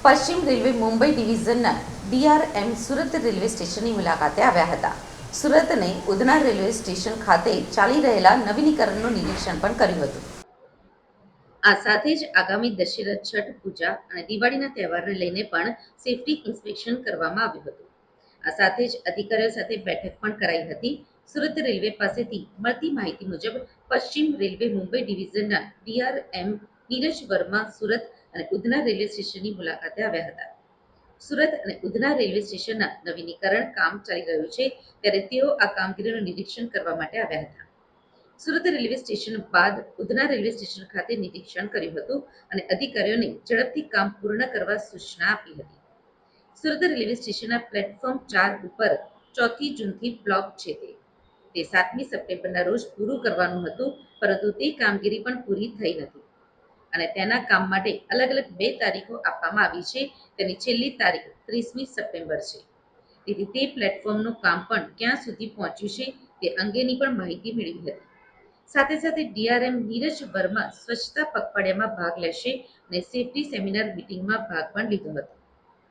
પશ્ચિમ રેલવે મુંબઈ ડિવિઝનના DRM Surat railway સ્ટેશનની મુલાકાતે આવ્યા હતા. સુરત અને ઉધના રેલવે સ્ટેશન ખાતે ચાલી રહેલા નવીનીકરણનું નિરીક્ષણ પણ કર્યું હતું. આ સાથે જ આગામી દશેરા, છઠ પૂજા અને દિવાળીના તહેવારને લઈને પણ સેફટી ઇન્સ્પેક્શન કરવામાં આવ્યું હતું. આ સાથે જ અધિકારીઓ સાથે બેઠક પણ કરાઈ હતી. સુરત રેલવે પાસેથી મળતી માહિતી મુજબ પશ્ચિમ રેલવે મુંબઈ ડિવિઝનના ડીઆરએમ નીરજ વર્મા સુરત અને ઉધના રેલવે સ્ટેશનની મુલાકાતે આવ્યા હતા. સુરત અને ઉધના રેલવે સ્ટેશનના નવીનીકરણ કામ ચાલી રહ્યું છે, ત્યારે તેઓ આ કામગીરીનું નિરીક્ષણ કરવા માટે આવ્યા હતા. સુરત રેલવે સ્ટેશન બાદ ઉધના રેલવે સ્ટેશન ખાતે નિરીક્ષણ કર્યું હતું અને અધિકારીઓને ઝડપથી કામ પૂર્ણ કરવા સૂચના આપી હતી. સુરત રેલવે સ્ટેશનના પ્લેટફોર્મ 4 ઉપર 4મી જૂનથી બ્લોક છે તે 7મી સપ્ટેમ્બરના રોજ પૂરું કરવાનું હતું, પરંતુ તે કામગીરી પણ પૂરી થઈ નથી અને તેના કામ માટે અલગ અલગ 2 તારીખો આપવામાં આવી છે. તેની છેલ્લી તારીખ 30મી સપ્ટેમ્બર છે. તેથી તે પ્લેટફોર્મનું કામ પણ ક્યાં સુધી પહોંચ્યું છે તે અંગેની પણ માહિતી મેળવી હતી. સાથે સાથે ડીઆરએમ નીરજ વર્મા સ્વચ્છતા પખવાડિયામાં ભાગ લેશે અને સેફટી સેમિનાર મીટિંગમાં ભાગ પણ લીધો હતો.